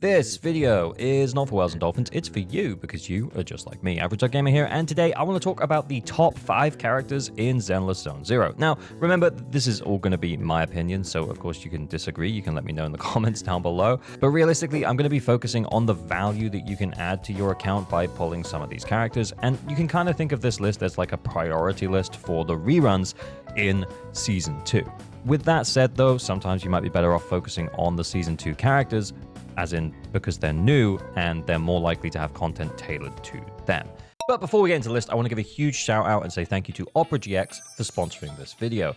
This video is not for whales and dolphins, it's for you because you are just like me. Average Dog Gamer here, and today I want to talk about the top 5 characters in Zenless Zone Zero. Now, remember, this is all going to be my opinion, so of course you can disagree, you can let me know in the comments down below. But realistically, I'm going to be focusing on the value that you can add to your account by pulling some of these characters, and you can kind of think of this list as like a priority list for the reruns in Season 2. With that said though, sometimes you might be better off focusing on the Season 2 characters, as in because they're new and they're more likely to have content tailored to them. But before we get into the list, I want to give a huge shout out and say thank you to Opera GX for sponsoring this video.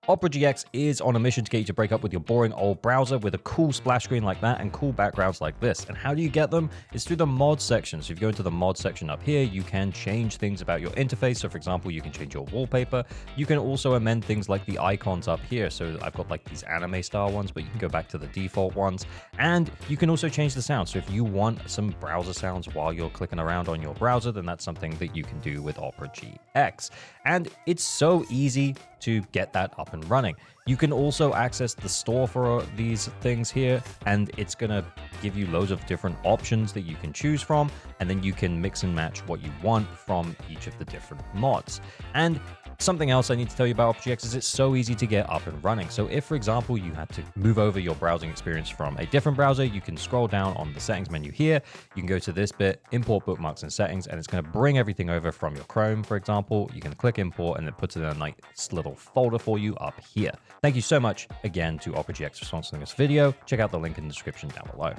Opera GX is on a mission to get you to break up with your boring old browser with a cool splash screen like that and cool backgrounds like this. And how do you get them? It's through the mod section. So if you go into the mod section up here, you can change things about your interface. So for example, you can change your wallpaper. You can also amend things like the icons up here. So I've got like these anime style ones, but you can go back to the default ones. And you can also change the sound. So if you want some browser sounds while you're clicking around on your browser, then that's something that you can do with Opera GX. And it's so easy to get that up and running. You can also access the store for these things here, and it's gonna give you loads of different options that you can choose from, and then you can mix and match what you want from each of the different mods. And something else I need to tell you about OpGX is it's so easy to get up and running. So if, for example, you had to move over your browsing experience from a different browser, you can scroll down on the settings menu here. You can go to this bit, import bookmarks and settings, and it's going to bring everything over from your Chrome, for example. You can click import and it puts it in a nice little folder for you up here. Thank you so much again to OpGX for sponsoring this video. Check out the link in the description down below.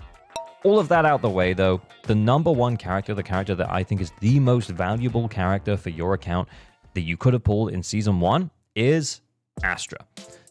All of that out the way though, the number one character, the character that I think is the most valuable character for your account that you could have pulled in Season 1 is Astra.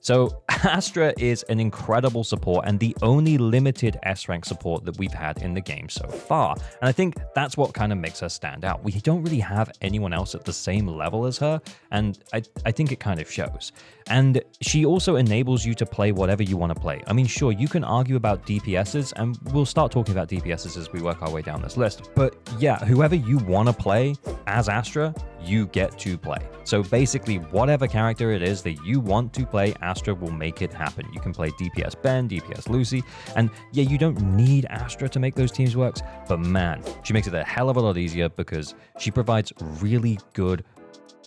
So Astra is an incredible support and the only limited S-rank support that we've had in the game so far. And I think that's what kind of makes her stand out. We don't really have anyone else at the same level as her, and I think it kind of shows. And she also enables you to play whatever you want to play. I mean, sure, you can argue about DPSs, and we'll start talking about DPSs as we work our way down this list. But yeah, whoever you want to play as Astra, you get to play. So basically, whatever character it is that you want to play, Astra will make it happen. You can play DPS Ben, DPS Lucy, and yeah, you don't need Astra to make those teams work, but man, she makes it a hell of a lot easier because she provides really good,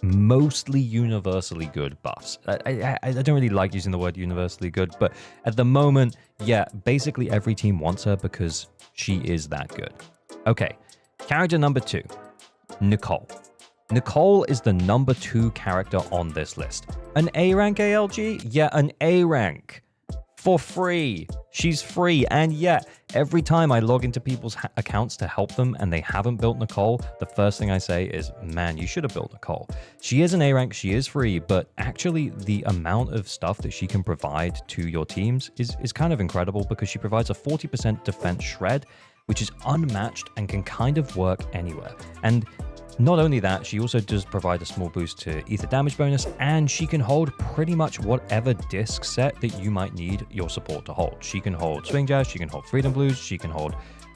mostly universally good buffs. I don't really like using the word universally good, but at the moment, yeah, basically every team wants her because she is that good. Okay, character number 2, Nicole. Nicole is the number 2 character on this list. An A rank ALG? Yeah, an A rank. For free. She's free. And yeah, every time I log into people's accounts to help them and they haven't built Nicole, the first thing I say is, man, you should have built Nicole. She is an A rank, she is free, but actually the amount of stuff that she can provide to your teams is kind of incredible because she provides a 40% defense shred, which is unmatched and can kind of work anywhere. And not only that, she also does provide a small boost to ether damage bonus, and she can hold pretty much whatever disc set that you might need your support to hold. She can hold Swing Jazz, she can hold Freedom Blues, she can hold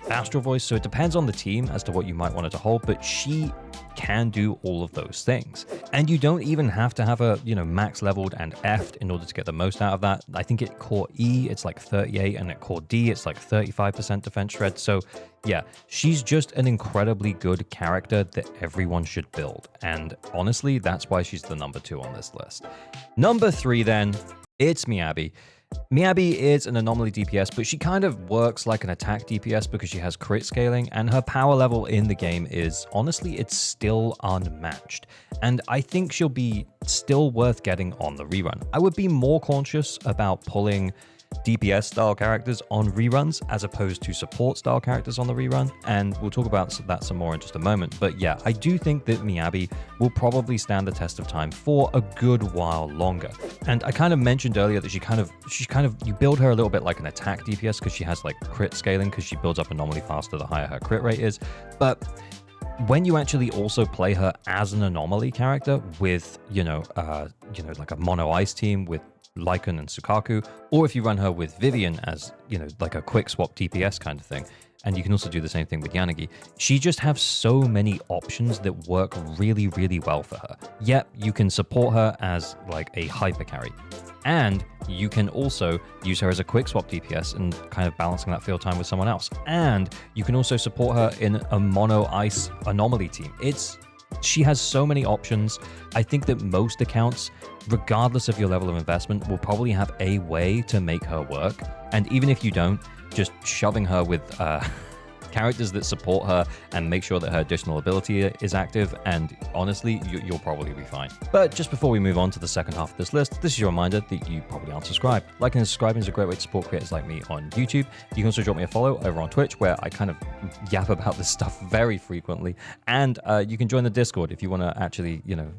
Astral Voice, so it depends on the team as to what you might want her to hold, but she can do all of those things. And you don't even have to have her, max leveled and F'd in order to get the most out of that. I think at core E, it's like 38, and at core D, it's like 35% defense shred. So yeah, she's just an incredibly good character that everyone should build. And honestly, that's why she's the number 2 on this list. Number 3 then, it's miyabi. Miyabi is an anomaly DPS, but she kind of works like an attack DPS because she has crit scaling, and her power level in the game is, honestly, it's still unmatched. And I think she'll be still worth getting on the rerun. I would be more cautious about pulling DPS style characters on reruns as opposed to support style characters on the rerun, and we'll talk about that some more in just a moment. But yeah, I do think that miyabi will probably stand the test of time for a good while longer. And I kind of mentioned earlier that you build her a little bit like an attack DPS because she has like crit scaling because she builds up anomaly faster the higher her crit rate is. But when you actually also play her as an anomaly character with, like a mono ice team with Lycan and Sukaku, or if you run her with Vivian as, you know, like a quick swap DPS kind of thing. And you can also do the same thing with Yanagi. She just has so many options that work really, really well for her. Yep, you can support her as like a hyper carry. And you can also use her as a quick swap DPS and kind of balancing that field time with someone else. And you can also support her in a mono ice anomaly team. She has so many options. I think that most accounts, regardless of your level of investment, will probably have a way to make her work. And even if you don't, just shoving her with characters that support her and make sure that her additional ability is active, and honestly, you'll probably be fine. But just before we move on to the second half of this list, this is your reminder that you probably aren't subscribed. Liking and subscribing is a great way to support creators like me on YouTube. You can also drop me a follow over on Twitch, where I kind of yap about this stuff very frequently. And you can join the Discord if you want to actually, you know,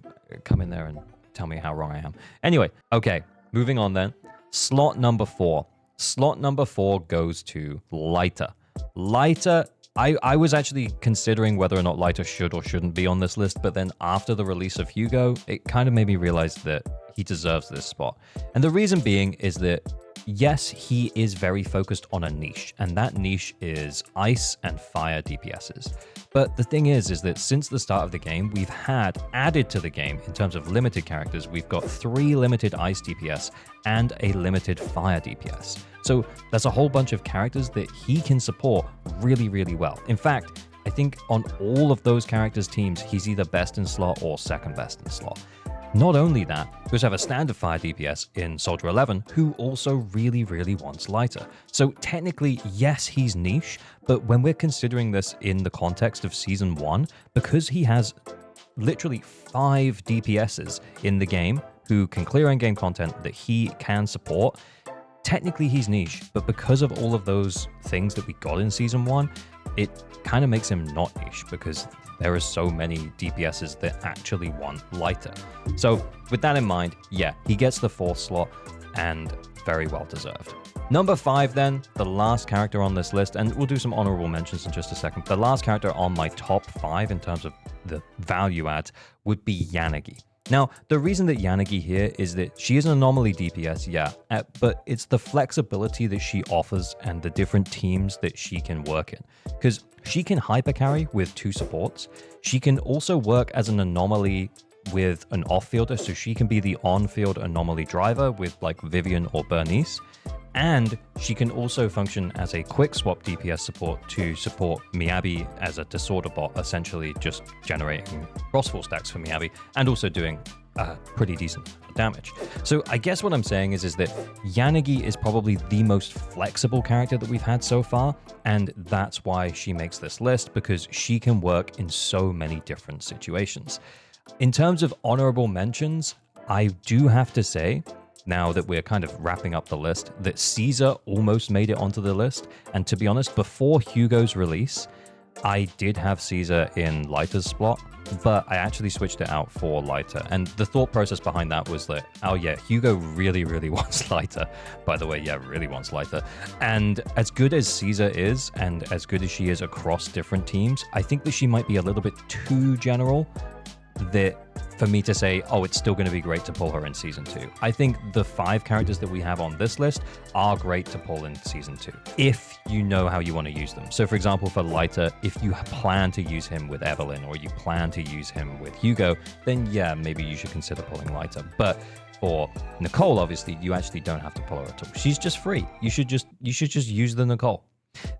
come in there and tell me how wrong I am. Anyway, okay, moving on then. Slot number 4. Slot number 4 goes to Lighter. Lighter, I was actually considering whether or not Lighter should or shouldn't be on this list, but then after the release of Hugo, it kind of made me realize that he deserves this spot. And the reason being is that, yes, he is very focused on a niche, and that niche is ice and fire DPSs. But the thing is that since the start of the game, we've had added to the game in terms of limited characters, we've got 3 limited ice DPS and a limited fire DPS. So that's a whole bunch of characters that he can support really, really well. In fact, I think on all of those characters' teams, he's either best in slot or second best in slot. Not only that, we also have a standard fire DPS in Soldier 11 who also really, really wants Lighter. So technically, yes, he's niche, but when we're considering this in the context of Season 1, because he has literally 5 DPSs in the game who can clear endgame content that he can support, technically he's niche, but because of all of those things that we got in Season 1, it kind of makes him not niche because there are so many DPSs that actually want Lighter. So with that in mind, yeah, he gets the 4th slot and very well deserved. Number 5 then, the last character on this list, and we'll do some honorable mentions in just a second. The last character on my top 5 in terms of the value add would be Yanagi. Now, the reason that Yanagi here is that she is an anomaly DPS, yeah, but it's the flexibility that she offers and the different teams that she can work in. Because she can hyper carry with 2 supports. She can also work as an anomaly with an off-fielder, so she can be the on-field anomaly driver with like Vivian or Bernice. And she can also function as a quick swap DPS support to support Miyabi as a disorder bot, essentially just generating crossfall stacks for Miyabi and also doing pretty decent damage. So I guess what I'm saying is that Yanagi is probably the most flexible character that we've had so far, and that's why she makes this list, because she can work in so many different situations. In terms of honorable mentions, I do have to say, now that we're kind of wrapping up the list, that Caesar almost made it onto the list. And to be honest, before Hugo's release, I did have Caesar in Lighter's slot, but I actually switched it out for Lighter. And the thought process behind that was that, oh yeah, Hugo really, really wants Lighter. By the way, yeah, really wants Lighter. And as good as Caesar is, and as good as she is across different teams, I think that she might be a little bit too general that for me to say, oh, it's still going to be great to pull her in Season 2. I think the 5 characters that we have on this list are great to pull in Season 2, if you know how you want to use them. So for example, for Lighter, if you plan to use him with Evelyn or you plan to use him with Hugo, then yeah, maybe you should consider pulling Lighter. But for Nicole, obviously, you actually don't have to pull her at all. She's just free. You should just use the Nicole.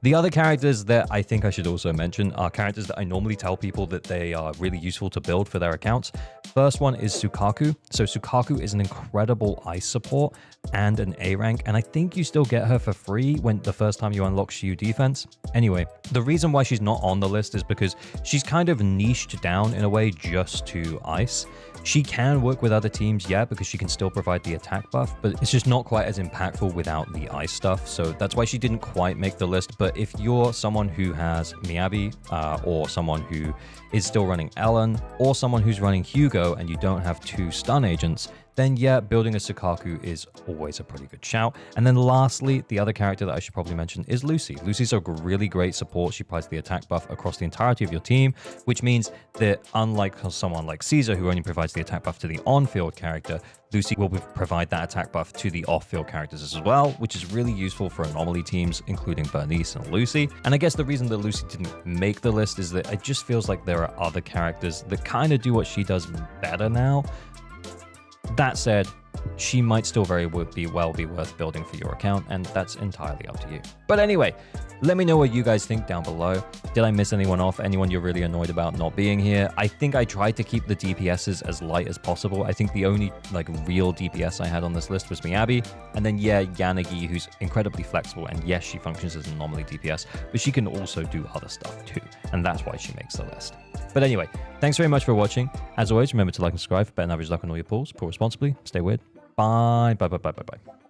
The other characters that I think I should also mention are characters that I normally tell people that they are really useful to build for their accounts. First one is Sukaku. So Sukaku is an incredible ice support and an A rank, and I think you still get her for free when the first time you unlock Shiyu defense. Anyway, the reason why she's not on the list is because she's kind of niched down in a way just to ice. She can work with other teams, yeah, because she can still provide the attack buff, but it's just not quite as impactful without the ice stuff. So that's why she didn't quite make the list. But if you're someone who has Miyabi or someone who is still running Ellen or someone who's running Hugo and you don't have 2 stun agents, then yeah, building a Sukaku is always a pretty good shout. And then lastly, the other character that I should probably mention is Lucy. Lucy's a really great support. She provides the attack buff across the entirety of your team, which means that unlike someone like Caesar, who only provides the attack buff to the on-field character, Lucy will provide that attack buff to the off-field characters as well, which is really useful for anomaly teams, including Bernice and Lucy. And I guess the reason that Lucy didn't make the list is that it just feels like there are other characters that kind of do what she does better now. That said, she might still very well be worth building for your account, and that's entirely up to you. But anyway, let me know what you guys think down below. Did I miss anyone off? Anyone you're really annoyed about not being here? I think I tried to keep the DPSs as light as possible. I think the only real DPS I had on this list was miyabi, and then yeah, Yanagi, who's incredibly flexible, and yes, she functions as an anomaly DPS, but she can also do other stuff too, and that's why she makes the list. But anyway, thanks very much for watching. As always, remember to like and subscribe for better average luck on all your pulls. Pull responsibly, stay weird. Bye.